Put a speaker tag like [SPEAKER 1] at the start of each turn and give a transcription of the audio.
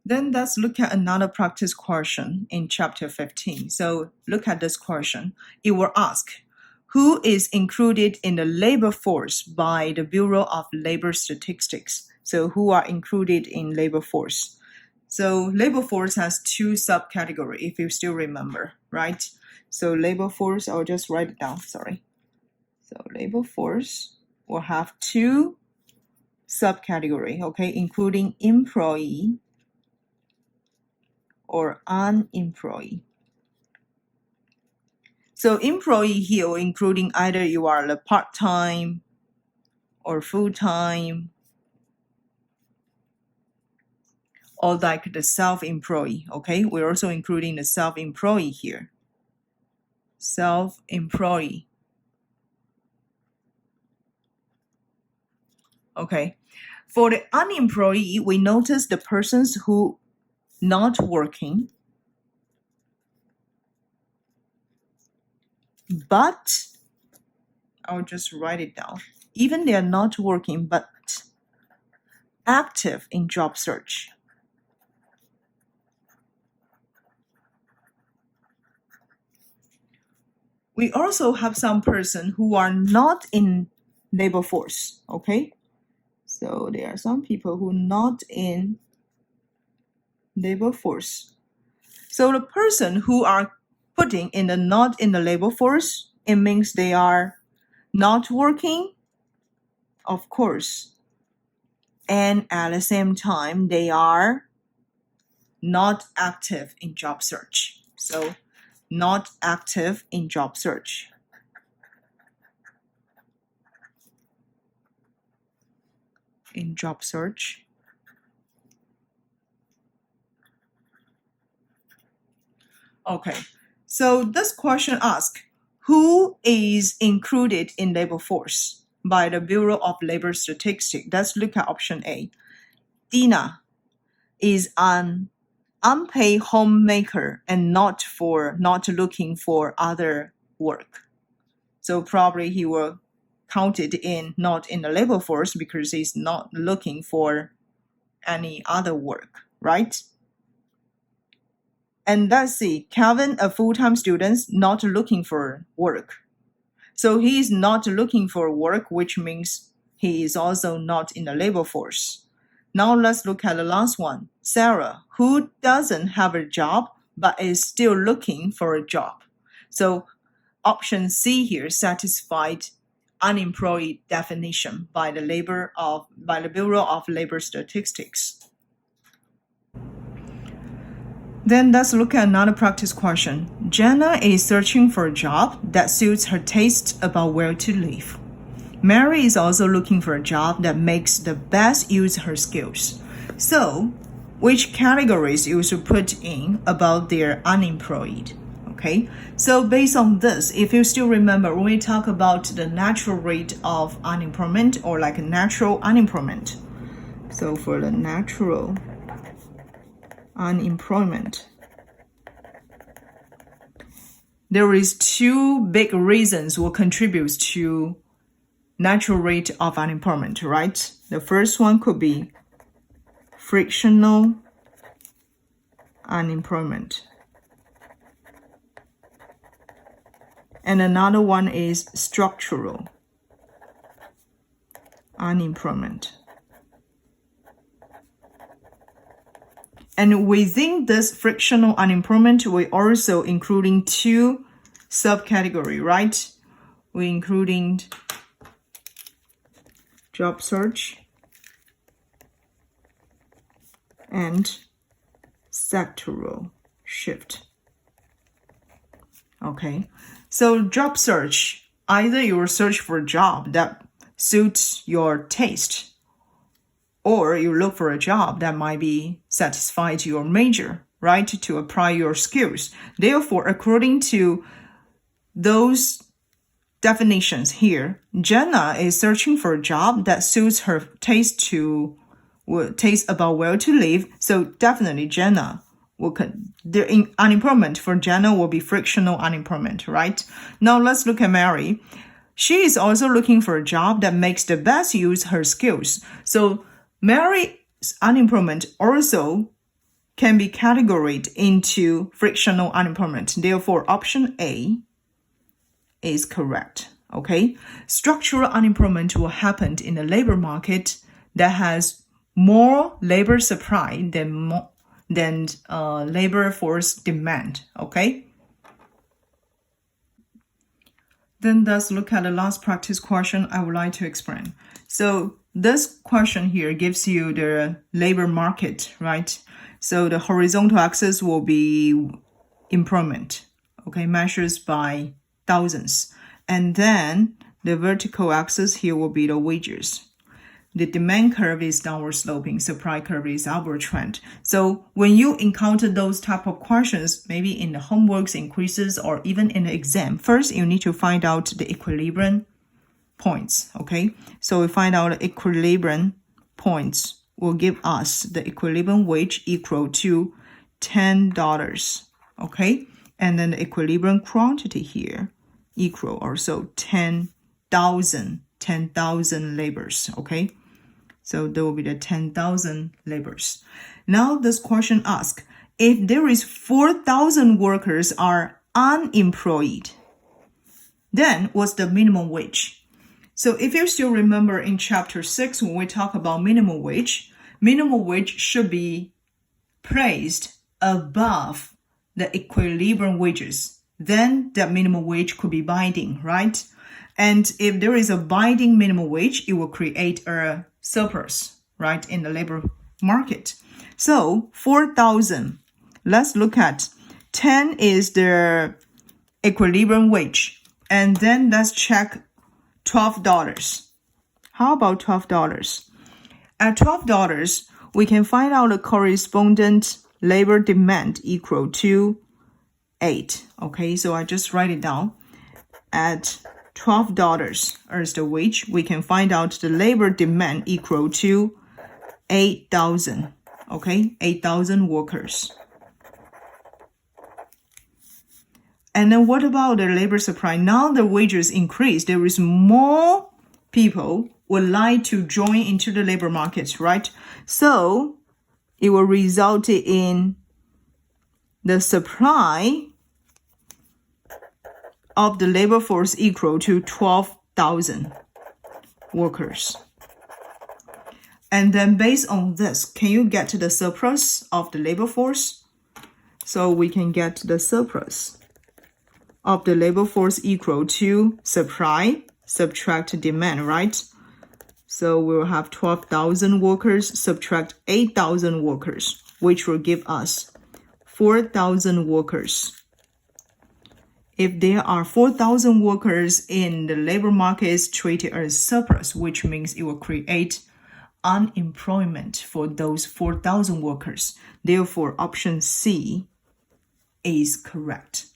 [SPEAKER 1] Then let's look at another practice question in chapter 15. So look at this question. It will ask, who is included in the labor force by the Bureau of Labor Statistics? So who are included in labor force? So labor force has two subcategories, if you still remember, right? So labor force, I'll just write it down, sorry. So labor force will have two subcategories, okay, including employee or unemployed. So employee here, including either you are a part-time or full-time, or like the self-employed, okay? We're also including the self-employed here. Self-employed. Okay. For the unemployed, we notice the persons who not working, but I'll just write it down. Even they are not working, but active in job search. We also have some person who are not in labor force, okay? So there are some people who are not in labor force. So the person who are putting in the not in the labor force, it means they are not working, of course, and at the same time they are not active in job search. So not active in job search. In job search. Okay, so this question asks, who is included in labor force by the Bureau of Labor Statistics? Let's look at option A. Dina is an unpaid homemaker and not looking for other work. So probably he will count it in not in the labor force because he's not looking for any other work, right? And let's see, Calvin, a full-time student, not looking for work. So he is not looking for work, which means he is also not in the labor force. Now let's look at the last one. Sarah, who doesn't have a job but is still looking for a job. So option C here satisfied unemployed definition by the Bureau of Labor Statistics. Then let's look at another practice question. Jenna is searching for a job that suits her taste about where to live. Mary is also looking for a job that makes the best use of her skills. So, which categories you should put in about their unemployed? Okay, so based on this, if you still remember when we talk about the natural rate of unemployment or like natural unemployment. So for the natural unemployment, there is two big reasons will contribute to natural rate of unemployment, right? The first one could be frictional unemployment. And another one is structural unemployment. And within this frictional unemployment, we also including two subcategories, right? We're including job search and sectoral shift. Okay, so job search, either you will search for a job that suits your taste, or you look for a job that might be satisfied to your major, right, to apply your skills. Therefore, according to those definitions here, Jenna is searching for a job that suits her taste about where to live. So definitely Jenna the unemployment for Jenna will be frictional unemployment, right? Now let's look at Mary. She is also looking for a job that makes the best use of her skills. So Mary's unemployment also can be categorized into frictional unemployment. Therefore, option A is correct. Okay, structural unemployment will happen in a labor market that has more labor supply than labor force demand. Okay. Then let's look at the last practice question I would like to explain. So this question here gives you the labor market, right? So the horizontal axis will be employment, okay, measures by thousands. And then the vertical axis here will be the wages. The demand curve is downward sloping, supply curve is upward trend. So when you encounter those type of questions, maybe in the homeworks, in quizzes, or even in the exam, first you need to find out the equilibrium points, okay? So we find out the equilibrium points will give us the equilibrium wage equal to $10, okay? And then the equilibrium quantity here equal also 10,000 labors, okay? So there will be the 10,000 labors. Now this question asks, if there is 4,000 workers are unemployed, then what's the minimum wage? So if you still remember in chapter 6, when we talk about minimum wage should be placed above the equilibrium wages. Then that minimum wage could be binding, right? And if there is a binding minimum wage, it will create a surplus, right, in the labor market. So 4,000, let's look at 10 is the equilibrium wage. And then let's check $12. How about $12? At $12, we can find out the correspondent labor demand equal to 8. Okay, so I just write it down. At $12 as the wage, we can find out the labor demand equal to 8,000. Okay, 8,000 workers. And then what about the labor supply? Now the wages increase. There is more people would like to join into the labor market, right? So it will result in the supply of the labor force equal to 12,000 workers. And then based on this, can you get to the surplus of the labor force? So we can get the surplus of the labor force equal to supply subtract demand, right? So we will have 12,000 workers subtract 8,000 workers, which will give us 4,000 workers. If there are 4,000 workers in the labor market, is treated as surplus, which means it will create unemployment for those 4,000 workers. Therefore, option C is correct.